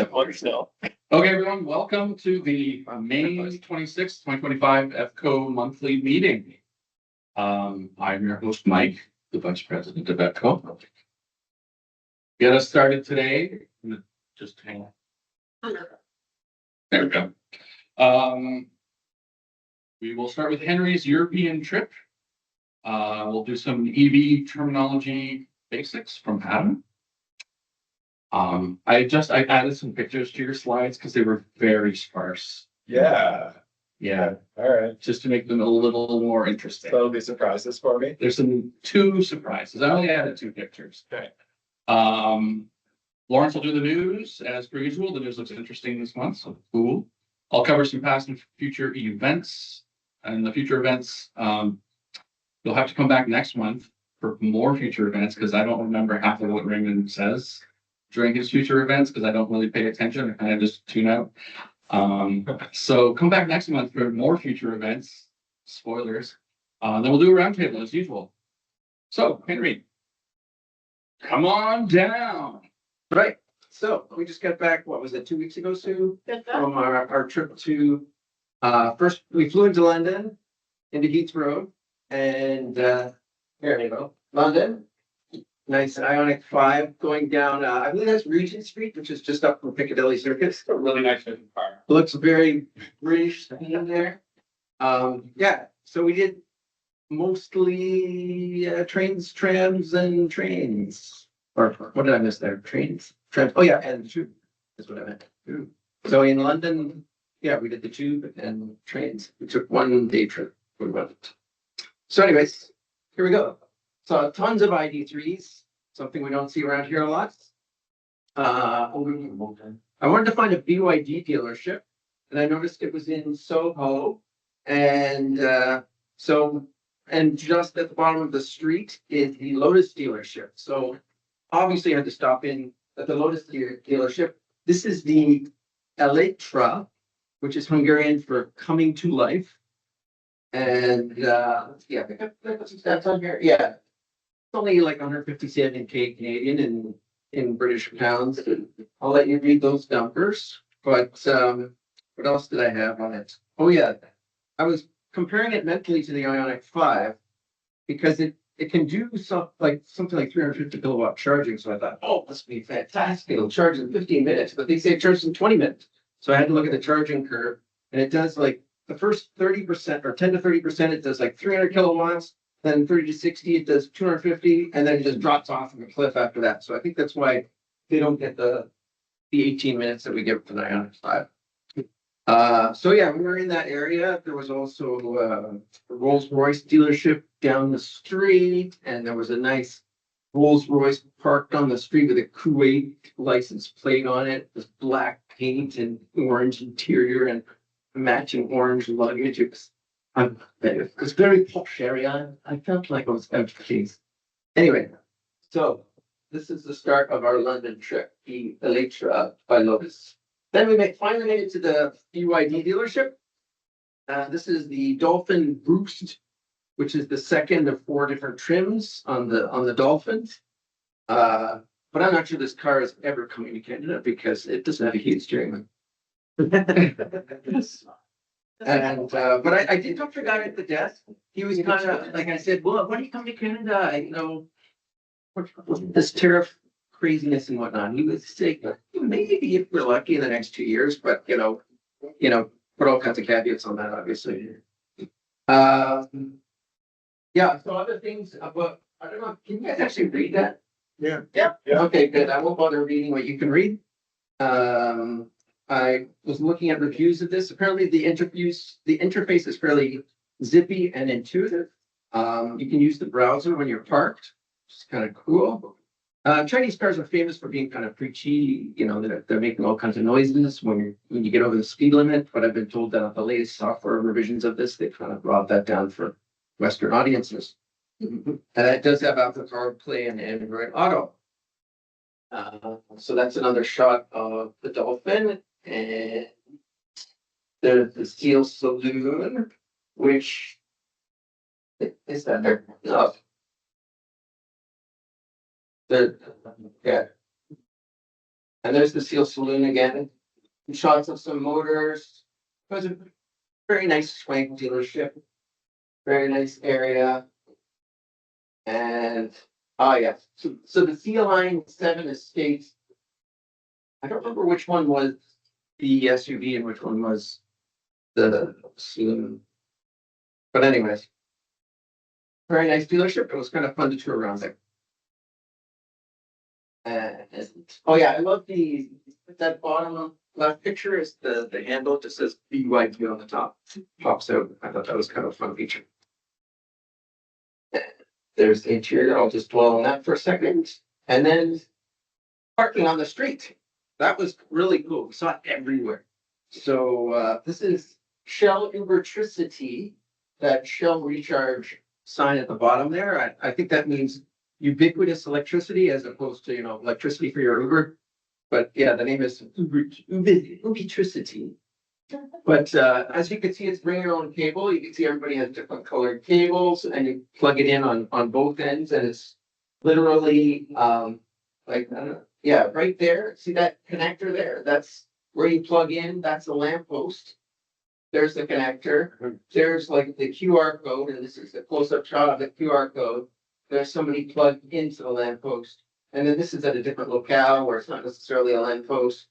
Okay, everyone, welcome to the May 26th, 2025 EVCO monthly meeting. I'm your host, Mike, the Vice President of EVCO. Get us started today. I'm gonna just hang on. There we go. We will start with Henry's European trip. We'll do some EV terminology basics from Adam. I added some pictures to your slides because they were very sparse. Yeah. Yeah, All right. just to make them a little more interesting. There'll be surprises for me. There's two surprises. I only added two pictures. Okay. Lawrence will do the news as per usual. The news looks interesting this month, so cool. I'll cover some past and future events. And the future events, you'll have to come back next month for more future events because I don't remember half of what Raymond says during his future events because I don't really pay attention. I kind of just tune out. So come back next month for more future events. Spoilers. Then we'll do a roundtable as usual. So, Henry, come on down. Right. So we just got back, what was it, 2 weeks ago, Sue? From our trip to, first we flew into London, into Heathrow, and here you go, London. Nice Ionic 5 going down, I believe that's Regent Street, which is just up from Piccadilly Circus. A really nice looking car. Looks very British in there. Yeah, so we did mostly trains, trams, and trains. Or what did I miss there? Trains, trams. Oh yeah, and the tube is what I meant. So in London, yeah, we did the tube and trains. We took 1 day trip. We went. So anyways, here we go. So tons of ID3s, something we don't see around here a lot. I wanted to find a BYD dealership, and I noticed it was in Soho, and just at the bottom of the street is the Lotus dealership. So obviously, I had to stop in at the Lotus dealership. This is the Electra, which is Hungarian for coming to life. And yeah, pick up stats on here. Yeah, it's only like 157K Canadian in British pounds. I'll let you read those numbers. But what else did I have on it? Oh yeah, I was comparing it mentally to the Ionic 5 because it can do something like 350 kilowatt charging. So I thought, oh, this would be fantastic. It'll charge in 15 minutes, but they say it charges in 20 minutes. So I had to look at the charging curve, and it does like the first 30% or 10 to 30%, it does like 300 kilowatts. Then 30 to 60, it does 250, and then it just drops off of a cliff after that. So I think that's why they don't get the 18 minutes that we get for the Ioniq 5. So yeah, we were in that area. There was also a Rolls-Royce dealership down the street, and there was a nice Rolls-Royce parked on the street with a Kuwait license plate on it, with black paint and orange interior and matching orange luggage. It was very posh area. I felt like I was out of place. Anyway, so this is the start of our London trip, the Electra by Lotus. Then we finally made it to the BYD dealership. This is the Dolphin Boost, which is the second of 4 different trims on the Dolphins. But I'm not sure this car is ever coming to Canada because it doesn't have a heated steering wheel. And but I did talk to a guy at the desk. He was kind of like, I said, well, when do you come to Canada? What's this tariff craziness and whatnot. He was saying maybe if we're lucky in the next 2 years, but put all kinds of caveats on that, obviously. Yeah. So other things about, I don't know. Can you guys actually read that? Yeah. Yeah. Okay, good. I won't bother reading what you can read. I was looking at reviews of this. Apparently the interface is fairly zippy and intuitive. You can use the browser when you're parked, which is kind of cool. Chinese cars are famous for being kind of preachy, they're making all kinds of noises when you get over the speed limit. But I've been told that the latest software revisions of this, they've kind of brought that down for Western audiences. And it does have Apple CarPlay and Android Auto. So that's another shot of the Dolphin. And there's the steel saloon, which is that there? No. Yeah. And there's the Seal Saloon again. Shots of some motors. It was a very nice swank dealership. Very nice area. And, oh yeah, so the Sea Line 7 Estates. I don't remember which one was the SUV and which one was the saloon. But anyways. Very nice dealership. It was kind of fun to tour around there. And, oh yeah, I love that bottom left picture is the handle. It just says BYD on the top. Pops out. I thought that was kind of a fun feature. And there's the interior. I'll just dwell on that for a second. And then parking on the street. That was really cool. We saw it everywhere. So this is Shell Ubertricity, that Shell recharge sign at the bottom there. I think that means ubiquitous electricity as opposed to, electricity for your Uber. But yeah, the name is Ubitricity. But as you can see, it's bring your own cable. You can see everybody has different colored cables and you plug it in on both ends. And it's literally like, I don't know, yeah, right there. See that connector there? That's where you plug in. That's the lamppost. There's the connector. There's like the QR code, and this is a close-up shot of the QR code. There's somebody plugged into the lamppost. And then this is at a different locale where it's not necessarily a lamppost.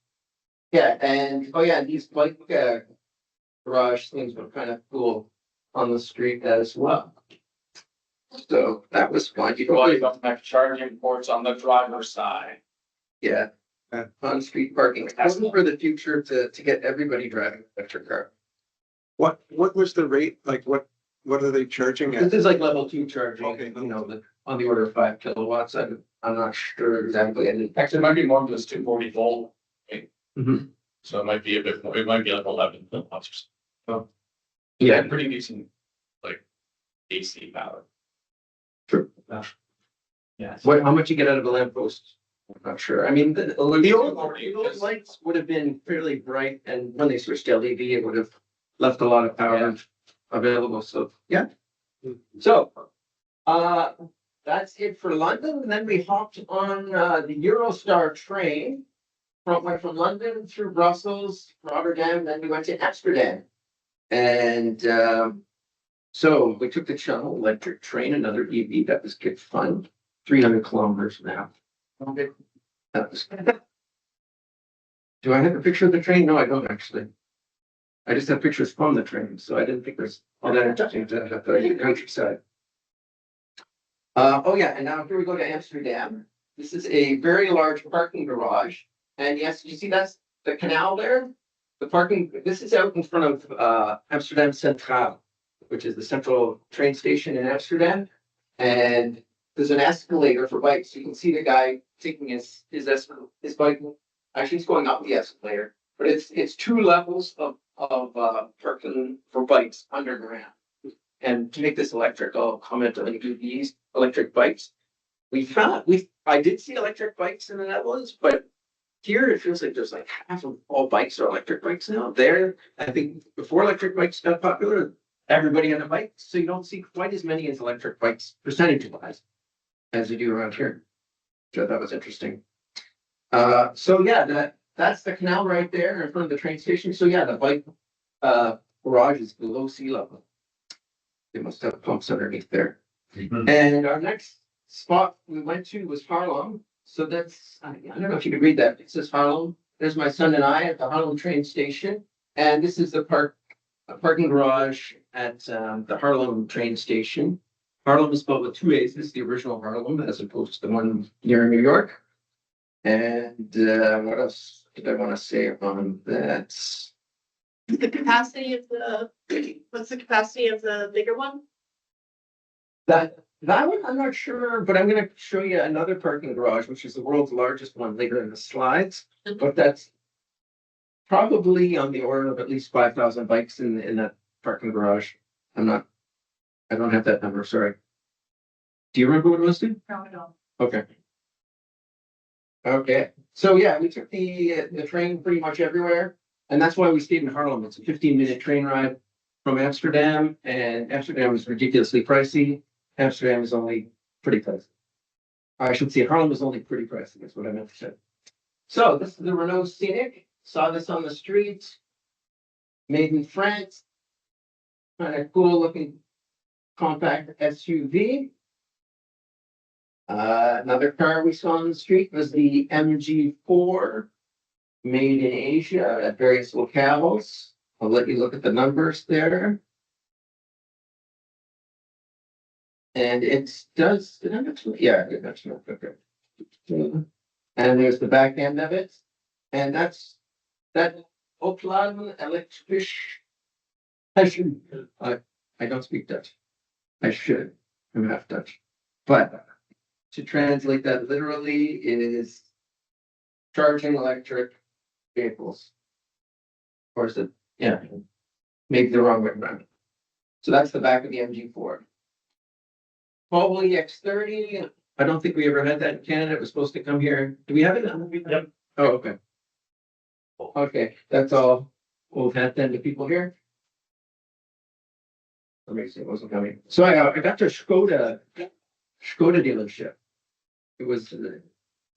Yeah, and oh yeah, these bike garage things were kind of cool on the street as well. So that was fun. You Well, you don't don't have charging ports on the driver's side. yeah, on street parking. That's for the future to get everybody driving an electric car. What was the rate? Like, what are they charging This at? is like level 2 charging, Okay. on the order of 5 kilowatts. I'm not sure exactly. I didn't. Actually, it might be more than just 240 volt, Mhm. so it might be a bit more, it might be like 11 kilowatts. Oh. Yeah, Pretty decent, like AC power. true. Yeah. How much you get out of a lamppost? I'm not sure. I mean, the old lights would have been fairly bright, and when they switched to LED, it would have left a lot of power available. So, yeah. So, that's it for London. And then we hopped on the Eurostar train. Went from London through Brussels, Rotterdam, then we went to Amsterdam. And so we took the Channel Electric train, another EV. That was good fun. 300 kilometers an hour. Okay. That was. Do I have a picture of the train? No, I don't actually. I just have pictures from the train, so I didn't think there's all that interesting to have the countryside. Oh yeah, and now here we go to Amsterdam. This is a very large parking garage. And yes, you see that's the canal there? The parking, this is out in front of Amsterdam Centraal, which is the central train station in Amsterdam. And there's an escalator for bikes. You can see the guy taking his bike. Actually, he's going up the escalator, but it's 2 levels of parking for bikes underground. And to make this electric, I'll comment on EVs, electric bikes. I did see electric bikes in the Netherlands, but here it feels like there's like half of all bikes are electric bikes now. There, I think before electric bikes got popular, everybody had a bike, so you don't see quite as many as electric bikes percentage-wise as you do around here. So that was interesting. So yeah, that's the canal right there in front of the train station. So yeah, the bike garage is below sea level. They must have pumps underneath there. Mhm. And our next spot we went to was Haarlem. So that's, I don't know if you could read that. It says Haarlem. There's my son and I at the Haarlem train station. And this is the parking garage at the Haarlem train station. Haarlem is spelled with 2 A's. This is the original Haarlem as opposed to the one near New York. And what else did I want to say on that? The capacity of what's the capacity of the bigger one? That one, I'm not sure, but I'm gonna show you another parking garage, which is the world's largest one later in the slides. But that's probably on the order of at least 5,000 bikes in that parking garage. I don't have that number, sorry. Do you remember what it was, Steve? No, I don't. Okay. Okay, so yeah, we took the train pretty much everywhere, and that's why we stayed in Haarlem. It's a 15-minute train ride from Amsterdam, and Amsterdam is ridiculously pricey. Amsterdam is only pretty pricey. I should say Haarlem is only pretty pricey, is what I meant to say. So this is the Renault Scenic. Saw this on the street. Made in France. Kind of cool looking compact SUV. Another car we saw on the street was the MG4. Made in Asia at various locales. I'll let you look at the numbers there. And it does, did I mention? Yeah, I did mention it. Okay. And there's the back end of it. And that's that Oplan Electric. I don't speak Dutch. I should. I'm half Dutch. But to translate that literally is charging electric vehicles. Or is it, yeah, maybe the wrong way around. So that's the back of the MG4. Volvo EX30. I don't think we ever had that in Canada. It was supposed to come here. Do we have it? Yep. Oh, okay. Okay, that's all we'll have then to people here. Amazing, it wasn't coming. So I got to Skoda dealership. It was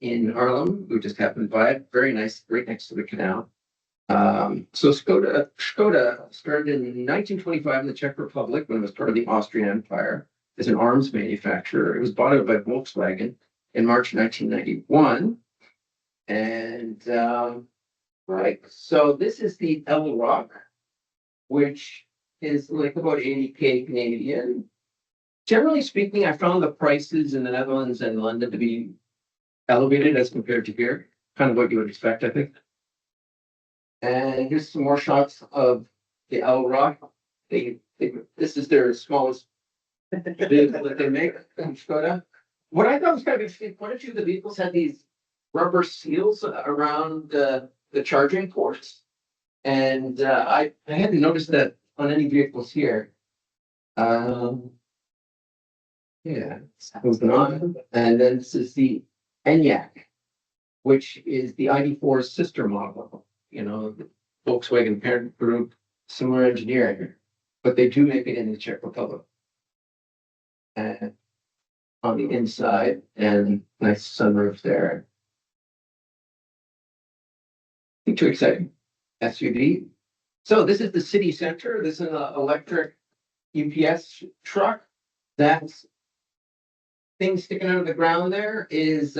in Harlem. We just happened by it. Very nice, right next to the canal. So Skoda started in 1925 in the Czech Republic when it was part of the Austrian Empire as an arms manufacturer. It was bought out by Volkswagen in March 1991. And right, so this is the L Rock, which is like about 80K Canadian. Generally speaking, I found the prices in the Netherlands and London to be elevated as compared to here, kind of what you would expect, I think. And here's some more shots of the L Rock. This is their smallest vehicle that they make in Skoda. What I thought was kind of interesting, quite a few of the vehicles had these rubber seals around the charging ports. And I hadn't noticed that on any vehicles here. Yeah, moving on. And then this is the Enyaq, which is the ID4's sister model. You know, the Volkswagen parent group, similar engineering, but they do make it in the Czech Republic. And on the inside, and nice sunroof there. Nothing too exciting. SUV. So this is the city center. This is an electric UPS truck. That's thing sticking out of the ground there is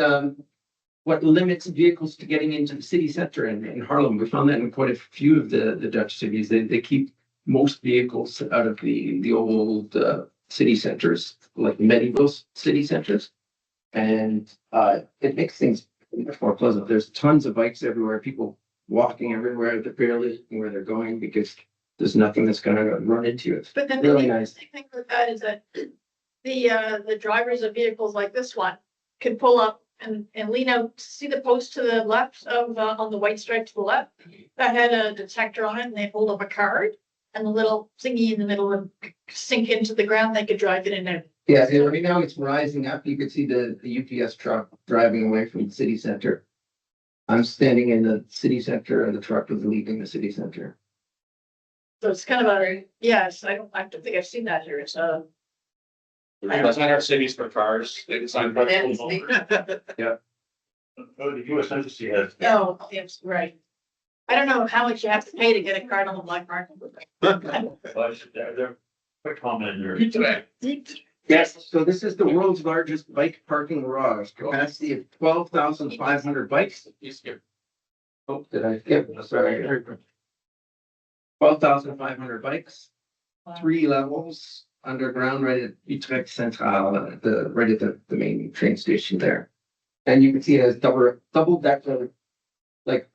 what limits vehicles to getting into the city center in Harlem. We found that in quite a few of the Dutch cities. They keep most vehicles out of the old city centers, like medieval city centers. And it makes things much more pleasant. There's tons of bikes everywhere, people walking everywhere. They're barely where they're going because there's nothing that's going to run into you. It's But then really the nice. thing with that is that the drivers of vehicles like this one can pull up and lean out. See the post to the left of on the white stripe to the left that had a detector on it, and they hold up a card, and the little thingy in the middle would sink into the ground. They could drive it in there. Yeah, right now it's rising up. You can see the UPS truck driving away from the city center. I'm standing in the city center and the truck was leaving the city center. So it's kind of a, yes, I don't think I've seen that here. It's Design our cities for cars. They design. Oh, The US Embassy has. no, yes, right. I don't know how much you have to pay to get a card on the black market. They're quite common in Europe. Today. Yes, so this is the world's largest bike parking garage, capacity of 12,500 bikes. Oh, did I skip? Sorry. 12,500 bikes, 3 levels underground, right at Utrecht Central, right at the main train station there. And you can see it has double decker, like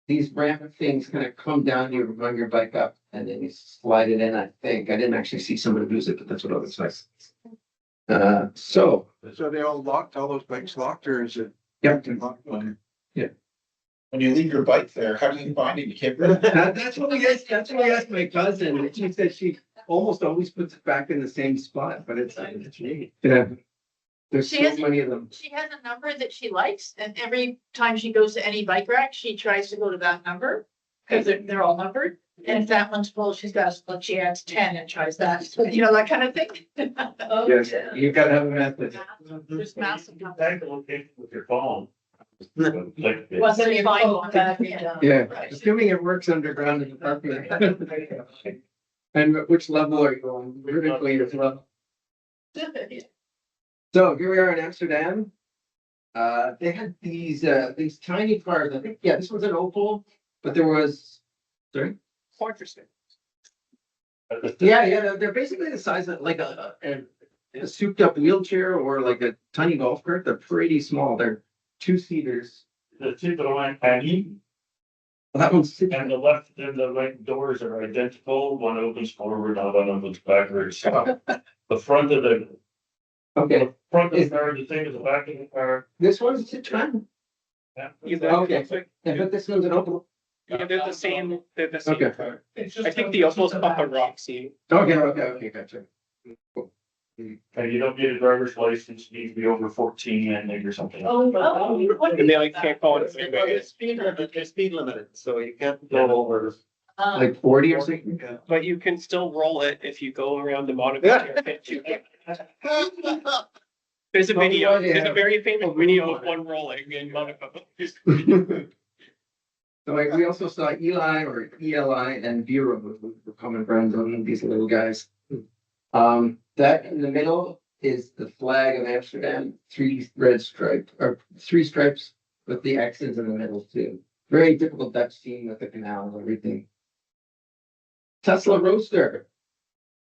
these ramp things kind of come down, you run your bike up and then you slide it in, I think. I didn't actually see somebody use it, but that's what it looks like. So. So they all locked, all those bikes locked, or is it? Yep. Yeah. When you leave your bike there, how do you find it? You can't. That's what we asked my cousin, and she said she almost always puts it back in the same spot, but it's neat. Yeah. There's She so has- many of them. She has a number that she likes, and every time she goes to any bike rack, she tries to go to that number. Cause they're all numbered, and if that one's full, she adds 10 and tries that, so, you know, that kind of thing. Yes, you gotta have a method. There's massive numbers. Tag the location with your phone. Like, Wasn't a final back, yeah. Yeah, Right. assuming it works underground in the parking lot. And which level are you on vertically as well? So here we are in Amsterdam. They had these tiny cars, I think, yeah, this was an Opel, but there was, sorry? Interesting. Yeah, they're basically the size of like a souped up wheelchair or like a tiny golf cart. They're pretty small. They're two-seaters. The Citroen Pagny Well, that one's and the left and the right doors are identical. One opens forward, the one opens backwards. The front of the okay. front of the car, the same as the back of the car. This one's Citroen. Yeah. Okay. Yeah, but this one's an Opel. Yeah, they're the same, they're the same Okay. car. It's I think the Opel's up a Roxy. Okay, gotcha. Cool. And you don't need a driver's license, you need to be over 14 I think or something. And they like can't go on the Well, freeway. it's speed limit, they're speed limited, so you can't Go go over. Like 40 or something? But you can still roll it if you go around the Monaco. There's a video, there's a very famous video of one rolling in Monaco. So like, we also saw Eli or ELI and Bureau were common friends on these little guys. That in the middle is the flag of Amsterdam, three red stripes or three stripes with the X's in the middle too. Very typical Dutch scene with the canal and everything. Tesla Roadster.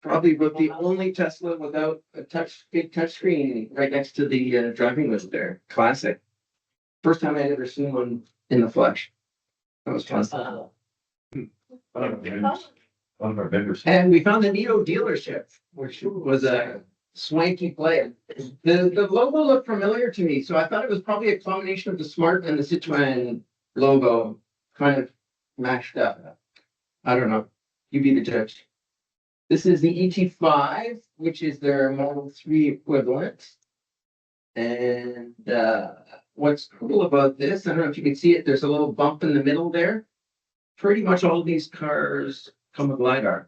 Probably with the only Tesla without a big touch screen right next to the driving wheel there. Classic. First time I'd ever seen one in the flesh. That was fun. One of our vendors. And we found the Neo dealership, which was a swanky play. The logo looked familiar to me, so I thought it was probably a combination of the Smart and the Citroen logo kind of mashed up. I don't know. You be the judge. This is the ET5, which is their Model 3 equivalent. And what's cool about this, I don't know if you can see it, there's a little bump in the middle there. Pretty much all of these cars come with LiDAR.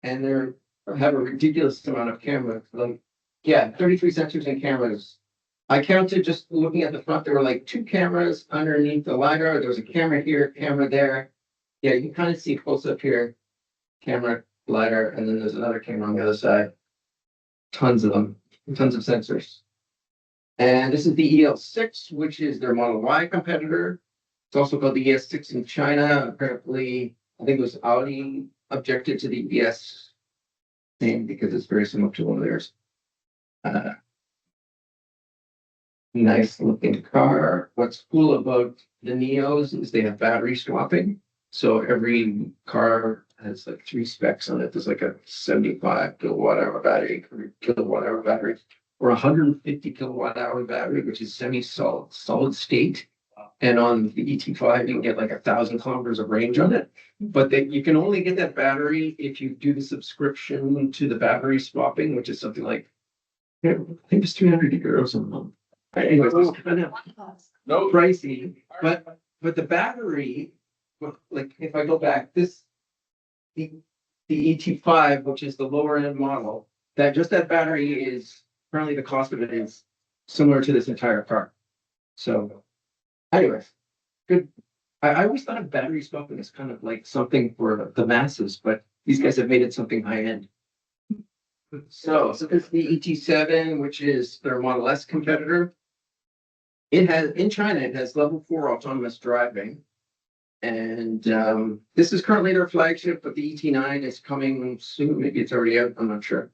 And they have a ridiculous amount of cameras, like, yeah, 33 sensors and cameras. I counted just looking at the front, there were like 2 cameras underneath the LiDAR. There was a camera here, camera there. Yeah, you can kind of see close up here, camera, LiDAR, and then there's another camera on the other side. Tons of them, tons of sensors. And this is the EL6, which is their Model Y competitor. It's also called the ES6 in China. Apparently, I think it was Audi objected to the ES name because it's very similar to one of theirs. Nice looking car. What's cool about the Neos is they have battery swapping. So every car has like 3 specs on it. There's like a 75 kilowatt hour battery, kilowatt hour battery, or 150 kilowatt hour battery, which is solid state. And on the ET5, you can get like 1,000 kilometers of range on it. But you can only get that battery if you do the subscription to the battery swapping, which is something like, I think it's 300 euros a month. Anyways, it's kind of pricey, but the battery, like if I go back, the ET5, which is the lower end model, that battery is currently the cost of it is similar to this entire car. So anyways, good. I always thought of battery swapping as kind of like something for the masses, but these guys have made it something high end. So this is the ET7, which is their Model S competitor. It has, in China, it has level 4 autonomous driving. And this is currently their flagship, but the ET9 is coming soon. Maybe it's already out, I'm not sure.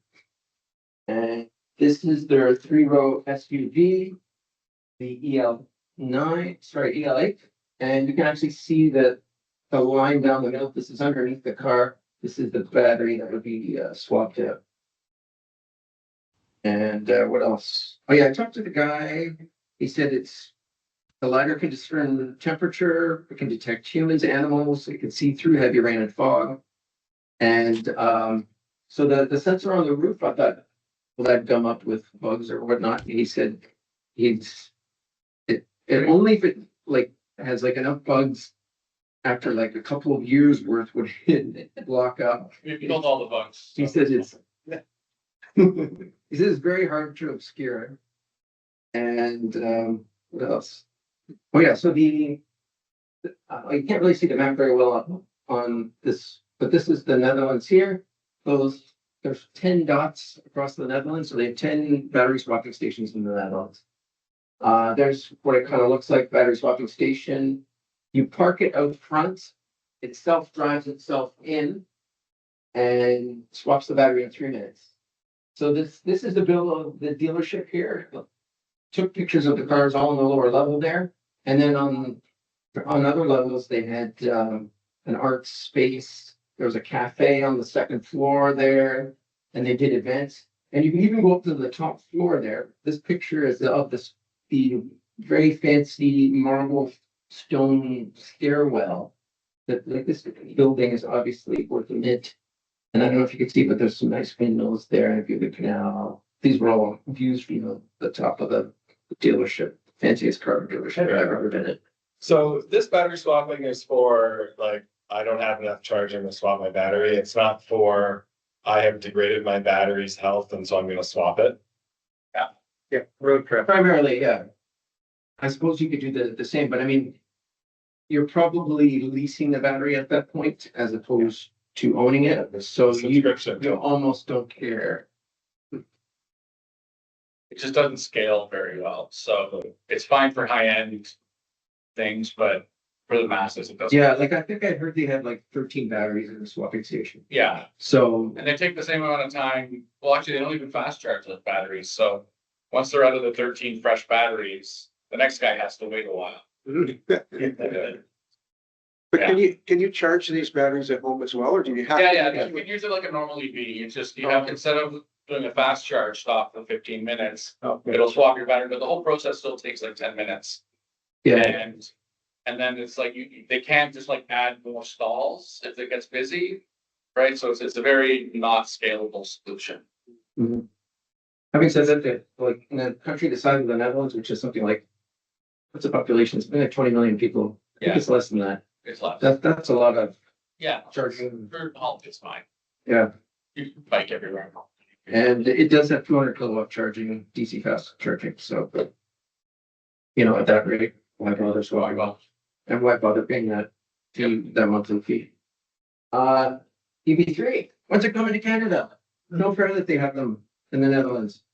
And this is their 3-row SUV, the EL8. And you can actually see the line down the middle. This is underneath the car. This is the battery that would be swapped out. And what else? Oh yeah, I talked to the guy. He said the LiDAR can discern the temperature. It can detect humans, animals. It can see through heavy rain and fog. And so the sensor on the roof, I thought, will that come up with bugs or whatnot? He said it only if it like has like enough bugs after like a couple of years worth would block up. We killed all the bugs. He says it's very hard to obscure. And what else? Oh, yeah, so you can't really see the map very well on this, but this is the Netherlands here. There's 10 dots across the Netherlands, so they have 10 battery swapping stations in the Netherlands. There's what it kind of looks like, battery swapping station. You park it out front, it self-drives itself in and swaps the battery in 3 minutes. So this is the bill of the dealership here. Took pictures of the cars all on the lower level there. And then on other levels, they had an art space. There was a cafe on the second floor there, and they did events. And you can even go up to the top floor there. This picture is of the very fancy marble stone stairwell. That like this building is obviously worth a mint. And I don't know if you can see, but there's some nice windmills there and a view of the canal. These were all views from the top of the dealership, fanciest car dealership I've ever been in. So this battery swapping is for like, I don't have enough charging to swap my battery. It's not for, I have degraded my battery's health and so I'm gonna swap it. Yeah, road trip. Primarily, yeah. I suppose you could do the same, but I mean, you're probably leasing the battery at that point as opposed to owning it. So Subscription. you almost don't care. It just doesn't scale very well, so it's fine for high-end things, but for the masses, it doesn't. Yeah, like I think I heard they had like 13 batteries in the swapping station. Yeah, So and they take the same amount of time. Well, actually, they don't even fast charge those batteries, so once they're out of the 13 fresh batteries, the next guy has to wait a while. But can you charge these batteries at home as well, or do you have? Yeah, you can use it like a normal EV. It's just, you have, instead of doing a fast charge stop for 15 minutes, it'll swap your battery, but the whole process still takes like 10 minutes. yeah, And then it's like, they can't just like add more stalls if it gets busy, right? So it's a very not scalable solution. mhm. Having said that, like in a country the size of the Netherlands, which is something like, what's the population? It's been like 20 million people. I think Yeah. it's less than that. It's less. That's a lot of Yeah, charging. for home, it's fine. Yeah. You can bike everywhere. And it does have 200 kilowatt charging, DC fast charging, so. At that rate, why bother swapping? Well, And why bother paying that monthly fee? EV3, when's it coming to Canada? No fair that they have them in the Netherlands.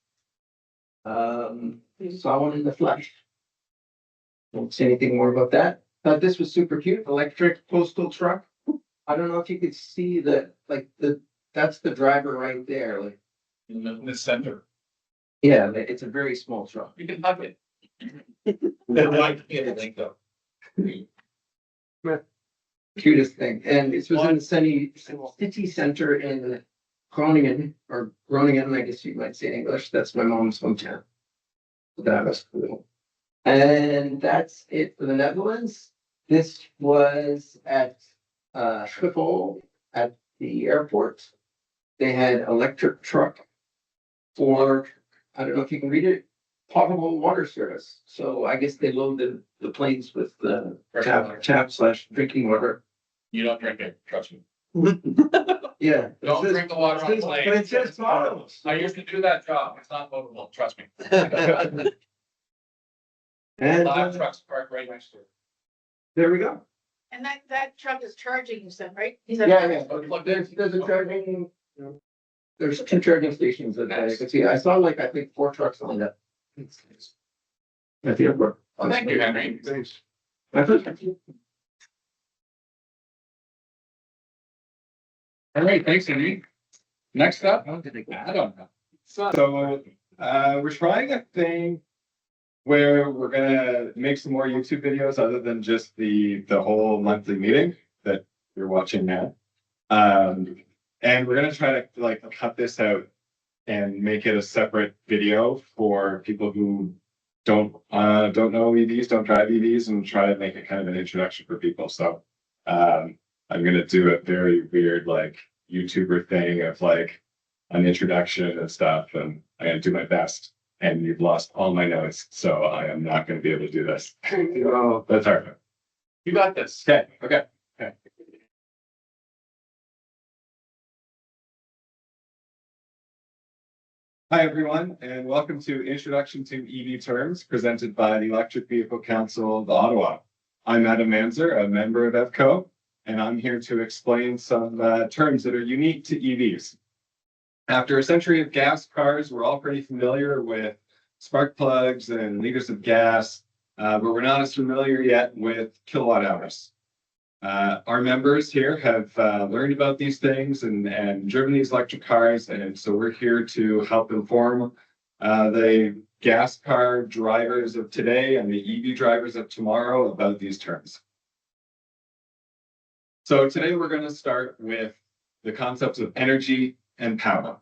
Saw one in the flesh. Won't say anything more about that. Thought this was super cute, electric postal truck. I don't know if you could see that's the driver right there, like, in the center, yeah, it's a very small truck. you can hug it. Like, yeah, I think though. Cutest thing, and it was in the city center in Groningen, I guess you might say in English. That's my mom's hometown. That was cool. And that's it for the Netherlands. This was at Schiphol at the airport. They had electric truck for, I don't know if you can read it, potable water service. So I guess they loaded the planes with the tap/drinking water. You don't drink it, trust me. Yeah. Don't drink the water on the plane. But it says bottles. I used to do that job. It's not potable, trust me. And Live trucks parked right next to it. there we go. And that truck is charging, you said, right? Yeah. There's a charging, there's 2 charging stations that I could see. I saw I think 4 trucks lined up. At the airport. Well, thank you, Henry. Thanks. My pleasure. All right, thanks, Henry. Next up, I don't know. So, we're trying a thing where we're gonna make some more YouTube videos other than just the whole monthly meeting that you're watching now. And we're gonna try to cut this out and make it a separate video for people who don't know EVs, don't drive EVs, and try to make it kind of an introduction for people. So, I'm gonna do a very weird YouTuber thing of an introduction and stuff, and I'm gonna do my best. And you've lost all my notes, so I am not gonna be able to do this. Oh, That's all right. You got this. Okay. Hi, everyone, and welcome to Introduction to EV Terms presented by the Electric Vehicle Council of Ottawa. I'm Adam Manzer, a member of EVCO, and I'm here to explain some terms that are unique to EVs. After a century of gas cars, we're all pretty familiar with spark plugs and liters of gas, but we're not as familiar yet with kilowatt hours. Our members here have learned about these things and driven these electric cars, and so we're here to help inform the gas car drivers of today and the EV drivers of tomorrow about these terms. So today we're going to start with the concepts of energy and power.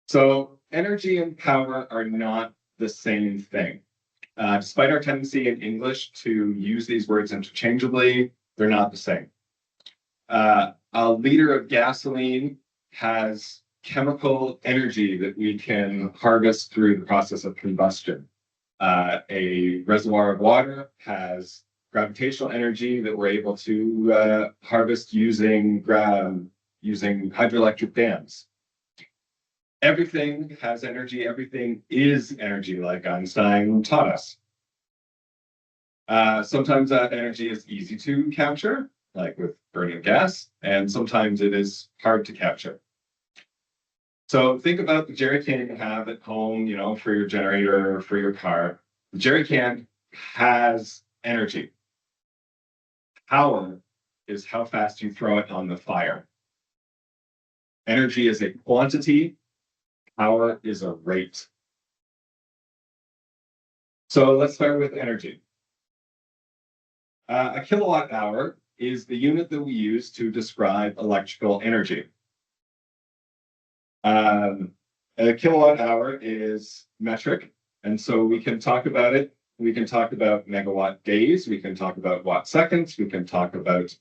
So energy and power are not the same thing. Despite our tendency in English to use these words interchangeably, they're not the same. A liter of gasoline has chemical energy that we can harvest through the process of combustion. A reservoir of water has gravitational energy that we're able to harvest using hydroelectric dams. Everything has energy, everything is energy, like Einstein taught us. Sometimes that energy is easy to capture, like with burning gas, and sometimes it is hard to capture. So think about the jerry can you have at home, you know, for your generator or for your car. The jerry can has energy. Power is how fast you throw it on the fire. Energy is a quantity. Power is a rate. So let's start with energy. A kilowatt hour is the unit that we use to describe electrical energy. A kilowatt hour is metric, and so we can talk about it. We can talk about megawatt days, we can talk about watt seconds, we can talk about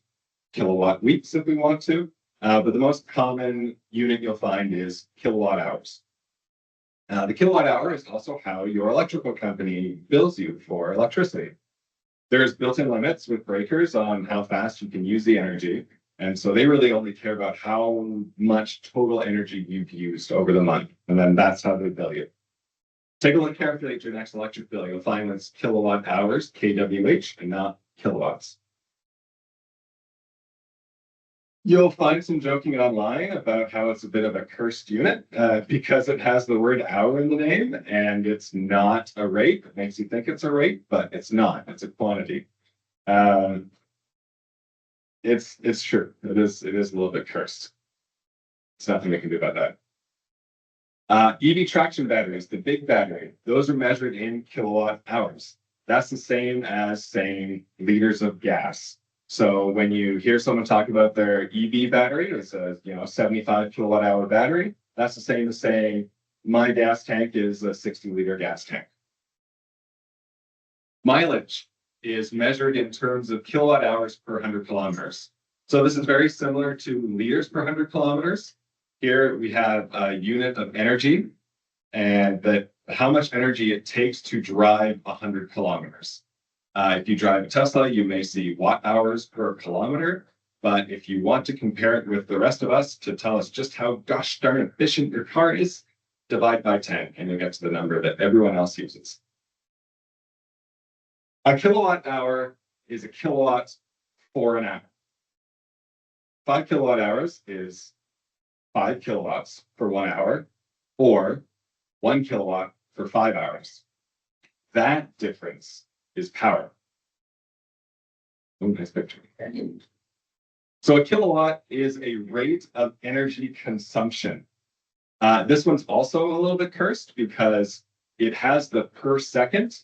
kilowatt weeks if we want to, but the most common unit you'll find is kilowatt hours. The kilowatt hour is also how your electrical company bills you for electricity. There's built-in limits with breakers on how fast you can use the energy. And so they really only care about how much total energy you've used over the month. And then that's how they bill you. Take a look carefully at your next electric bill. You'll find it's kilowatt hours, kWh, and not kilowatts. You'll find some joking online about how it's a bit of a cursed unit because it has the word hour in the name and it's not a rate. It makes you think it's a rate, but it's not. It's a quantity. It's true. It is a little bit cursed. There's nothing we can do about that. EV traction batteries, the big battery, those are measured in kilowatt hours. That's the same as saying liters of gas. So when you hear someone talk about their EV battery, it's a 75 kilowatt hour battery. That's the same as saying my gas tank is a 60-liter gas tank. Mileage is measured in terms of kilowatt hours per 100 kilometers. So this is very similar to liters per 100 kilometers. Here we have a unit of energy and that how much energy it takes to drive 100 kilometers. If you drive a Tesla, you may see watt hours per kilometer. But if you want to compare it with the rest of us to tell us just how gosh darn efficient your car is, divide by 10 and you'll get to the number that everyone else uses. A kilowatt hour is a kilowatt for an hour. 5 kilowatt hours is 5 kilowatts for 1 hour, or 1 kilowatt for 5 hours. That difference is power. Oh, nice picture. So a kilowatt is a rate of energy consumption. This one's also a little bit cursed because it has the per second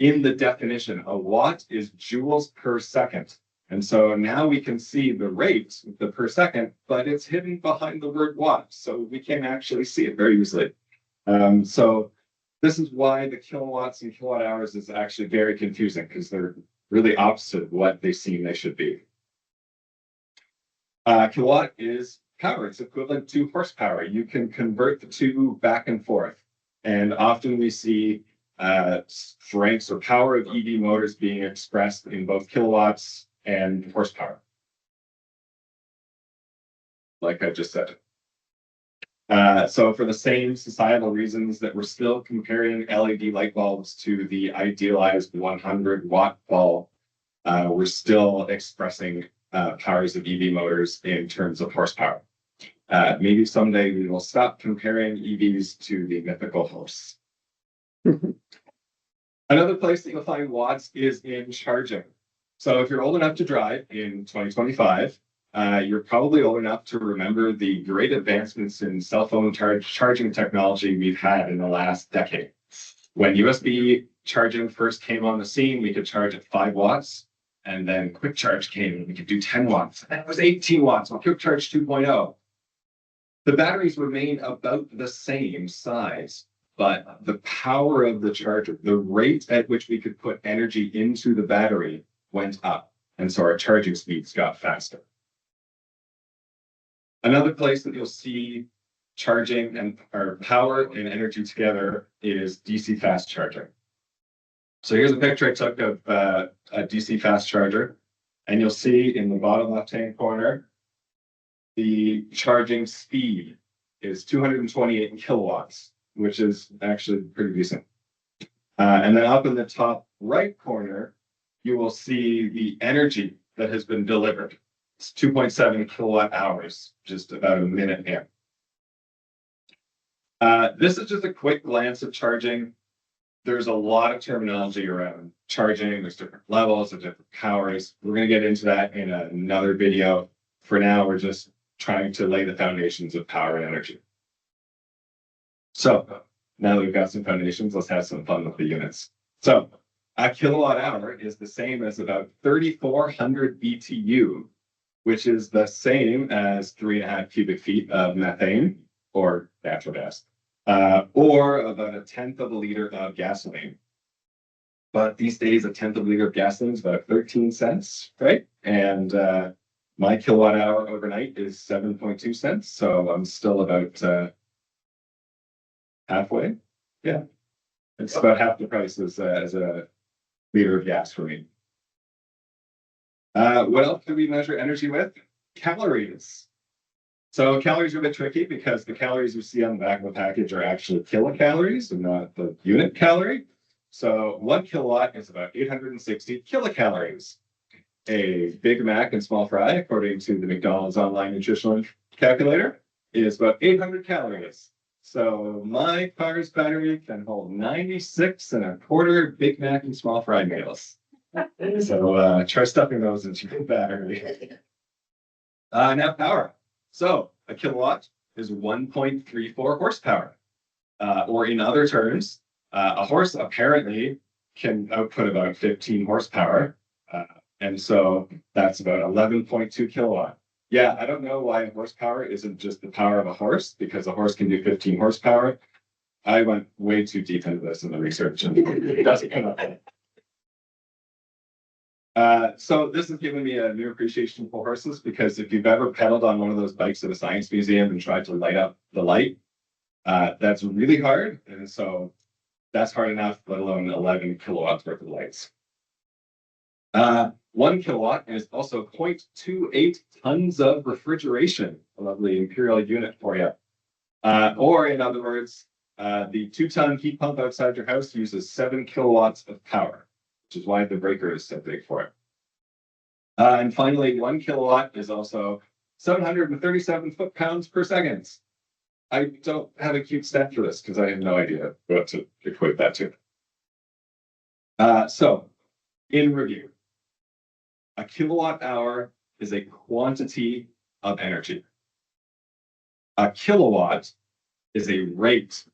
in the definition. A watt is joules per second. And so now we can see the rate, the per second, but it's hidden behind the word watt. So we can't actually see it very easily. So this is why the kilowatts and kilowatt hours is actually very confusing because they're really opposite of what they seem they should be. Kilowatt is power. It's equivalent to horsepower. You can convert the two back and forth. And often we see strengths or power of EV motors being expressed in both kilowatts and horsepower. Like I just said. So for the same societal reasons that we're still comparing LED light bulbs to the idealized 100-watt bulb, we're still expressing powers of EV motors in terms of horsepower. Maybe someday we will stop comparing EVs to the mythical horse. Another place that you'll find watts is in charging. So if you're old enough to drive in 2025, you're probably old enough to remember the great advancements in cell phone charging technology we've had in the last decade. When USB charging first came on the scene, we could charge at 5 watts, and then quick charge came and we could do 10 watts. And it was 18 watts on quick charge 2.0. The batteries remain about the same size, but the power of the charger, the rate at which we could put energy into the battery went up. And so our charging speeds got faster. Another place that you'll see charging and or power and energy together is DC fast charging. So here's a picture I took of a DC fast charger, and you'll see in the bottom left-hand corner, the charging speed is 228 kilowatts, which is actually pretty decent. And then up in the top right corner, you will see the energy that has been delivered. It's 2.7 kilowatt hours, just about a minute here. This is just a quick glance at charging. There's a lot of terminology around charging. There's different levels of different powers. We're going to get into that in another video. For now, we're just trying to lay the foundations of power and energy. So now that we've got some foundations, let's have some fun with the units. So a kilowatt hour is the same as about 3,400 BTU, which is the same as 3.5 cubic feet of methane or natural gas, or about 1/10 of a liter of gasoline. But these days, 1/10 of a liter of gasoline is about 13 cents, right? And my kilowatt hour overnight is 7.2 cents. So I'm still about halfway. Yeah, it's about half the price as a liter of gas for me. What else do we measure energy with? Calories. So calories are a bit tricky because the calories you see on the back of the package are actually kilocalories and not the unit calorie. So 1 kilowatt is about 860 kilocalories. A Big Mac and small fry, according to the McDonald's online nutritional calculator, is about 800 calories. So my car's battery can hold 96.25 Big Mac and small fry meals. So try stuffing those into your battery. Now power. So a kilowatt is 1.34 horsepower. Or in other terms, a horse apparently can output about 15 horsepower. And so that's about 11.2 kilowatt. Yeah, I don't know why horsepower isn't just the power of a horse, because a horse can do 15 horsepower. I went way too deep into this in the research and it doesn't come up. So this has given me a new appreciation for horses, because if you've ever pedaled on one of those bikes at a science museum and tried to light up the light, that's really hard. And so that's hard enough, let alone 11 kilowatts worth of lights. 1 kilowatt is also 0.28 tons of refrigeration, a lovely imperial unit for you. Or in other words, the 2-ton heat pump outside your house uses 7 kilowatts of power, which is why the breaker is so big for it. And finally, 1 kilowatt is also 737 foot-pounds per second. I don't have a cute stat for this because I have no idea what to equate that to. So, in review, a kilowatt hour is a quantity of energy. A kilowatt is a rate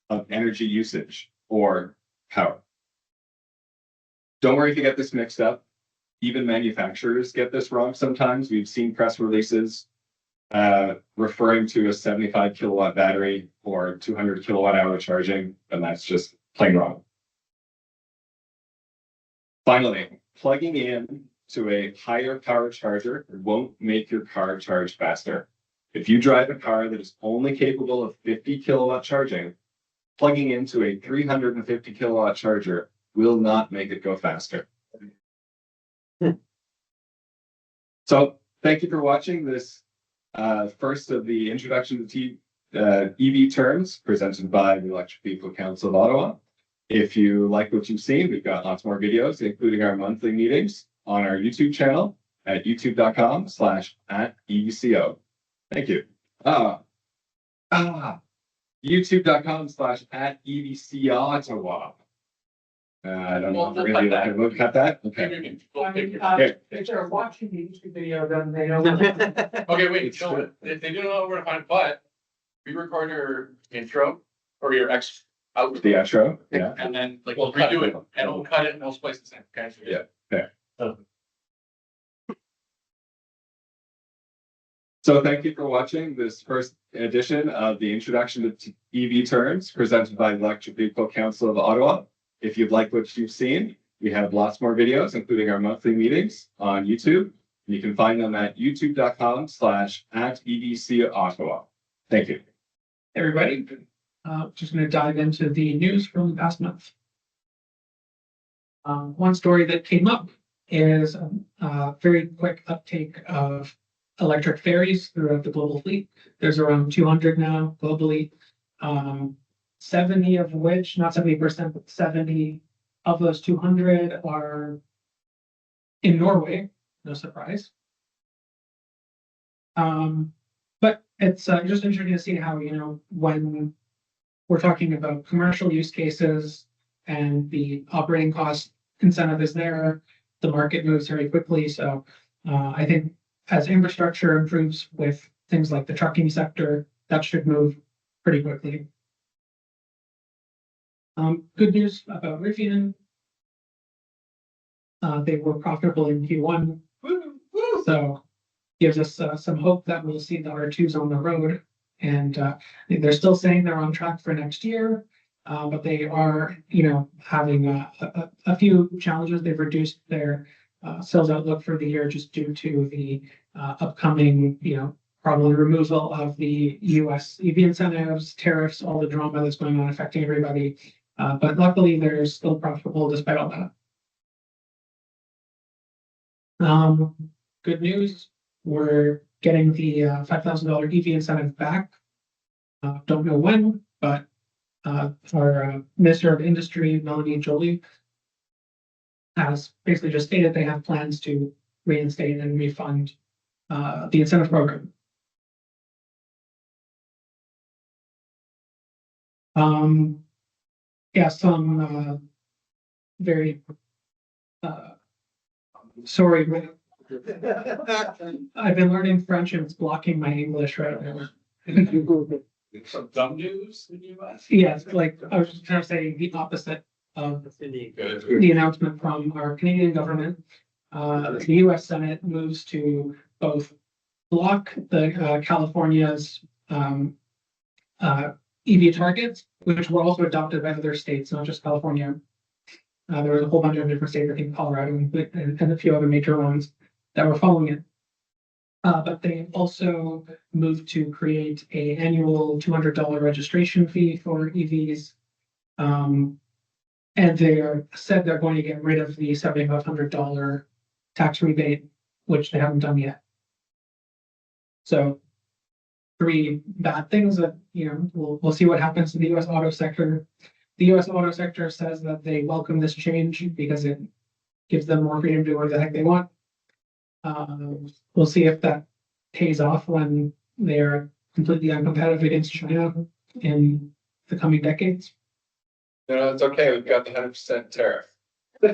of energy usage or power. Don't worry if you get this mixed up. Even manufacturers get this wrong sometimes. We've seen press releases referring to a 75 kilowatt battery or 200 kilowatt hour charging, and that's just plain wrong. Finally, plugging in to a higher power charger won't make your car charge faster. If you drive a car that is only capable of 50 kilowatt charging, plugging into a 350 kilowatt charger will not make it go faster. So thank you for watching this first of the introduction to EV Turns presented by the Electric Vehicle Council of Ottawa. If you like what you've seen, we've got lots more videos, including our monthly meetings on our YouTube channel at youtube.com/@EVCO. Thank you. YouTube.com/@EVC Ottawa. I don't know if we're gonna do that. We'll cut that. Okay. If they're watching the YouTube video, then they know. Okay, wait, you know what? If they don't know where to find, but we record your intro or your out. The outro, yeah. And then like we'll redo it and we'll cut it and we'll splice the same, okay? Yeah, fair. So thank you for watching this first edition of the Introduction to EV Turns presented by the Electric Vehicle Council of Ottawa. If you've liked what you've seen, we have lots more videos, including our monthly meetings on YouTube. You can find them at youtube.com/@EVC Ottawa. Thank you. Everybody, just gonna dive into the news from the past month. One story that came up is a very quick uptake of electric ferries throughout the global fleet. There's around 200 now globally. 70 of which, not 70%, but 70 of those 200 are in Norway, no surprise. But it's just interesting to see how, when we're talking about commercial use cases and the operating cost incentive is there, the market moves very quickly. So I think as infrastructure improves with things like the trucking sector, that should move pretty quickly. Good news about Rivian. They were profitable in Q1. So gives us some hope that we'll see the R2s on the road. And they're still saying they're on track for next year, but they are, having a few challenges. They've reduced their sales outlook for the year just due to the upcoming, probably removal of the US EV incentives, tariffs, all the drama that's going on affecting everybody. But luckily, they're still profitable despite all that. Good news, we're getting the $5,000 EV incentive back. Don't know when, but our Minister of Industry, Melanie Joly, has basically just stated they have plans to reinstate and refund the incentive program. Yeah, some very sorry. I've been learning French and it's blocking my English right now. Some dumb news in the US? Yes, like I was just trying to say the opposite of the announcement from our Canadian government. The US Senate moves to both block the California's EV targets, which were also adopted by other states, not just California. There was a whole bunch of different states, I think Colorado and a few other major ones that were following it. But they also moved to create an annual $200 registration fee for EVs. And they said they're going to get rid of the $7,500 tax rebate, which they haven't done yet. So 3 bad things that, we'll see what happens in the US auto sector. The US auto sector says that they welcome this change because it gives them more freedom to do whatever the heck they want. We'll see if that pays off when they're completely uncompetitive against China in the coming decades. It's okay. We've got the 100% tariff. Do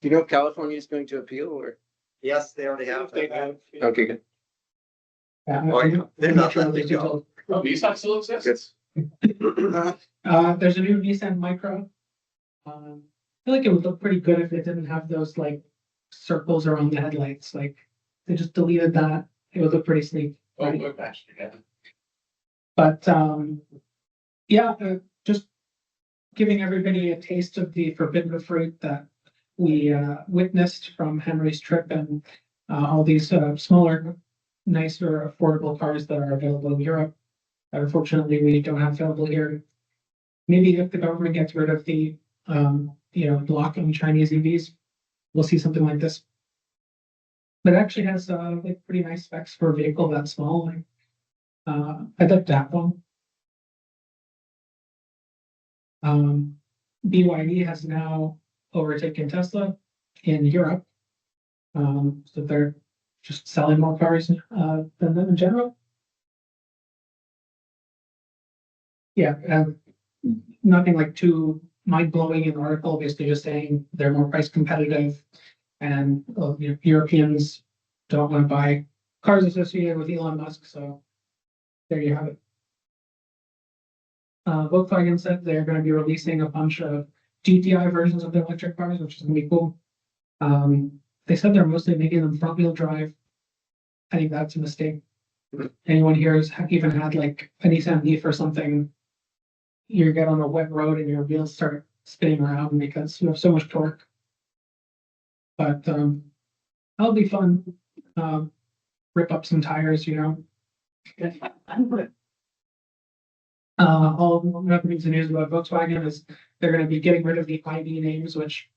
you know if California is going to appeal or? Yes, they already have. Okay, good. They're not letting They go. Oh, Nissan still exists? There's a new Nissan Micro. I feel like it would look pretty good if it didn't have those like circles around the headlights. Like they just deleted that. It would look pretty sleek. Oh, Right? look, actually, yeah. But just giving everybody a taste of the forbidden fruit that we witnessed from Henry's trip and all these smaller, nicer, affordable cars that are available in Europe. Unfortunately, we don't have available here. Maybe if the government gets rid of the block on Chinese EVs, we'll see something like this. But it actually has like pretty nice specs for a vehicle that small. Like I'd like to have one. BYD has now overtaken Tesla in Europe. So they're just selling more cars than them in general. Yeah, nothing like too mind-blowing in the article, basically just saying they're more price competitive and Europeans don't want to buy cars associated with Elon Musk, so there you have it. Volkswagen said they're going to be releasing a bunch of GTI versions of their electric cars, which is going to be cool. They said they're mostly making them front-wheel drive. I think that's a mistake. Anyone here has even had like a Nissan Leaf or something, you get on a wet road and your wheels start spinning around because you have so much torque. But that'll be fun. Rip up some tires, all other things in news about Volkswagen is they're going to be getting rid of the ID names, which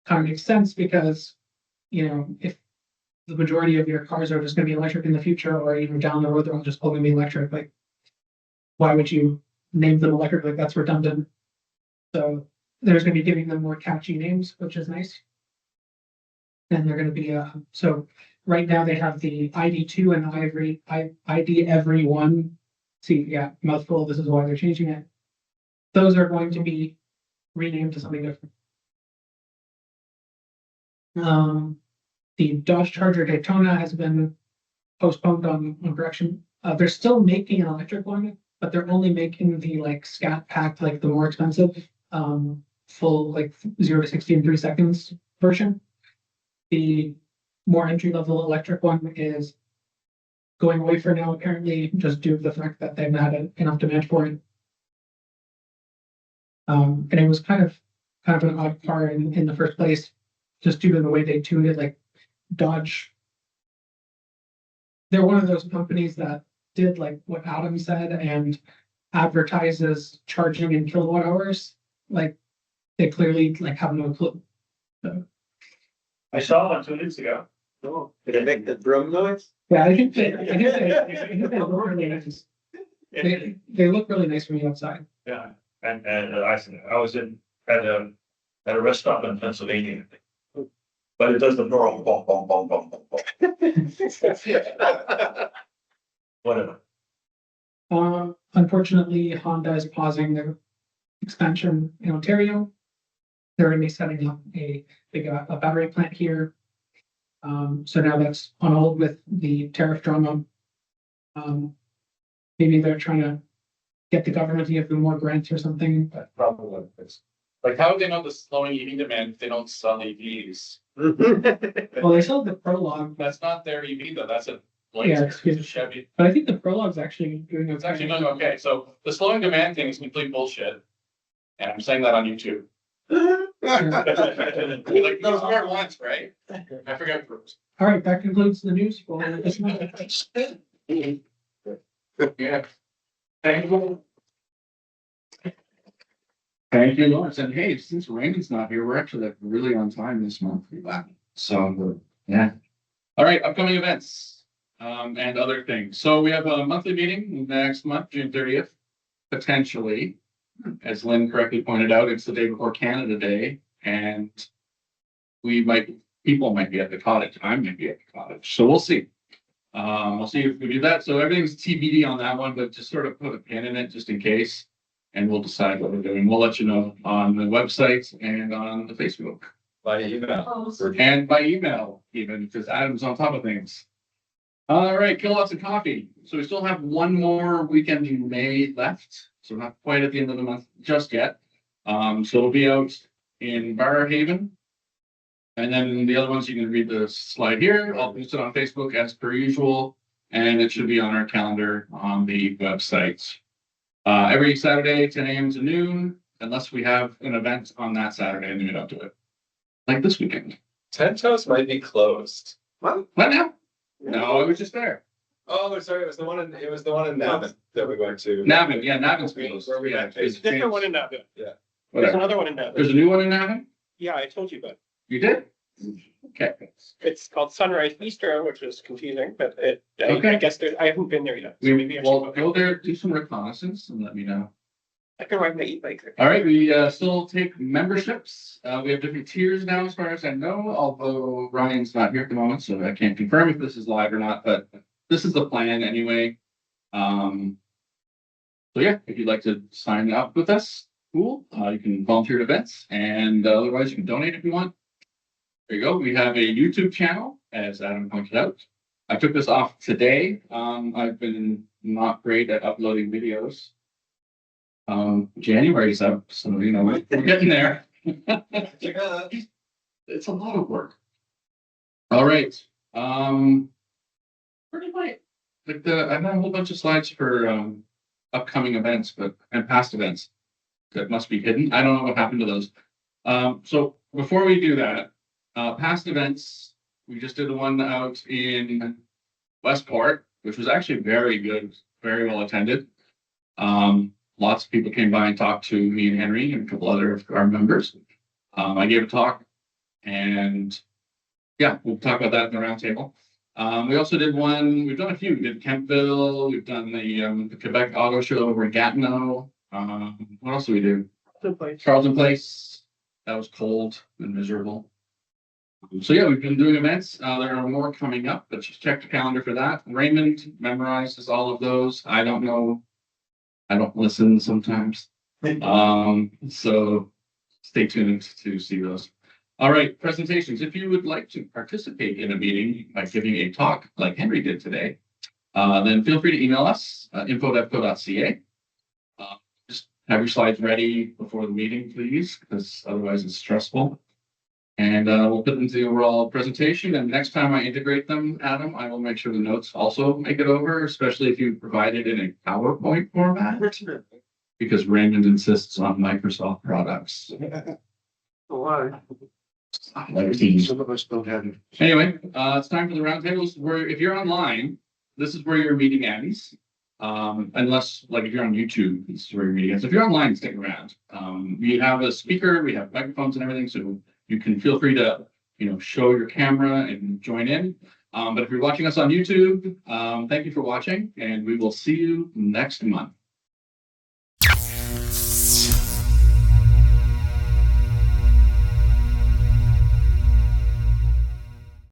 kind of makes sense because, if the majority of your cars are just going to be electric in the future, or even down the road, they're all just all going to be electric. Like, why would you name them electric? Like, that's redundant. So there's going to be giving them more catchy names, which is nice. And they're going to be so right now they have the ID2 and ID everyone. See, yeah, mouthful. This is why they're changing it. Those are going to be renamed to something different. The Dodge Charger Daytona has been postponed on production. They're still making an electric one, but they're only making the like scat packed, like the more expensive, full like 0 to 60 in 3 seconds version. The more entry level electric one is going away for now, apparently, just due to the fact that they've not had enough demand for it. And it was kind of an odd car in the first place, just due to the way they tuned it. Like Dodge, they're one of those companies that did like what Adam said and advertises charging in kilowatt hours. Like they clearly like have no clue. So, I saw one 2 weeks ago. Oh, did it make the drum noise? yeah, I think they look really nice. They look really nice from the outside. Yeah, and I was at a rest stop in Pennsylvania. But it does the bong, bong, bong, bong, bong, bong. Whatever. Unfortunately, Honda is pausing their expansion in Ontario. They're going to be setting up a battery plant here. So now that's on hold with the tariff drama. Maybe they're trying to get the government to give them more grants or something, but Probably. Like, how would they know the slowing EV demand if they don't sell EVs? well, they sell the Prologue, That's not their EV though, that's a Yeah, Blazer, excuse it's a me. Chevy. but I think the Prologue's actually doing It's actually going okay, so the slowing demand thing is complete bullshit. And I'm saying that on YouTube. Like, no, smart once, right? I forget. All right, that concludes the news for this month. Yeah. Thank you. Thank you, Lawrence. And hey, since Raymond's not here, we're actually like really on time this month. So, yeah. All right, upcoming events, and other things. So we have a monthly meeting next month, June 30th, potentially. As Lynn correctly pointed out, it's the day before Canada Day, and people might be at the cottage. I might be at the cottage, so we'll see. We'll see if we do that. So everything's TBD on that one, but just sort of put a pin in it just in case, and we'll decide what we're doing. We'll let you know on the website and on the Facebook. By email. And by email, even, because Adam's on top of things. All right, kilowatts of coffee. So we still have one more weekend in May left. So we're not quite at the end of the month just yet. So it'll be out in Barrhaven. And then the other ones, you can read the slide here. I'll post it on Facebook as per usual. And it should be on our calendar on the website. Every Saturday, 10 a.m. to noon, unless we have an event on that Saturday and then we don't do it. Like this weekend. Tentos might be closed. What? What now? No, it was just there. Oh, sorry, it was the one in Navin that we went to. Navin, yeah, Navin's closed. Where we Yeah, had- it's Different one in Navin. There's whatever. another one in Navin. There's a new one in Navin? Yeah, I told you about. You did? Okay, It's called Sunrise Bistro, which is confusing, but I Okay. guess I haven't been there yet. So we maybe I should will go there, do some reconnaissance and let me know. I can ride my e-bike there. All right, we still take memberships. We have different tiers now, as far as I know, although Ryan's not here at the moment, so I can't confirm if this is live or not, but this is the plan anyway. So yeah, if you'd like to sign up with us, cool. You can volunteer at events, and otherwise you can donate if you want. There you go. We have a YouTube channel, as Adam pointed out. I took this off today. I've been not great at uploading videos. January's up, so you know we're getting there. It's a lot of work. All right. Where did I have a whole bunch of slides for upcoming events, and past events that must be hidden. I don't know what happened to those. So before we do that, past events, we just did the one out in Westport, which was actually very good, very well attended. Lots of people came by and talked to me and Henry and a couple other of our members. I gave a talk, and yeah, we'll talk about that in the roundtable. We also did one, we've done a few. We did Kempville, we've done the Quebec Auto Show over in Gatineau. What else did we do? Charlton Place. That was cold and miserable. So yeah, we've been doing events. There are more coming up, but just check the calendar for that. Raymond memorizes all of those. I don't know. I don't listen sometimes. So stay tuned to see those. All right, presentations. If you would like to participate in a meeting by giving a talk like Henry did today, then feel free to email us, info@evco.ca. Just have your slides ready before the meeting, please, because otherwise it's stressful. And we'll put them into the overall presentation. And next time I integrate them, Adam, I will make sure the notes also make it over, especially if you provide it in a PowerPoint format, because Raymond insists on Microsoft products. Why? Some of us don't have it. Anyway, it's time for the roundtables. Where if you're online, this is where you're meeting Annies. Unless like if you're on YouTube, this is where you're meeting us. If you're online, stick around. We have a speaker, we have microphones and everything, so you can feel free to show your camera and join in. But if you're watching us on YouTube, thank you for watching, and we will see you next month.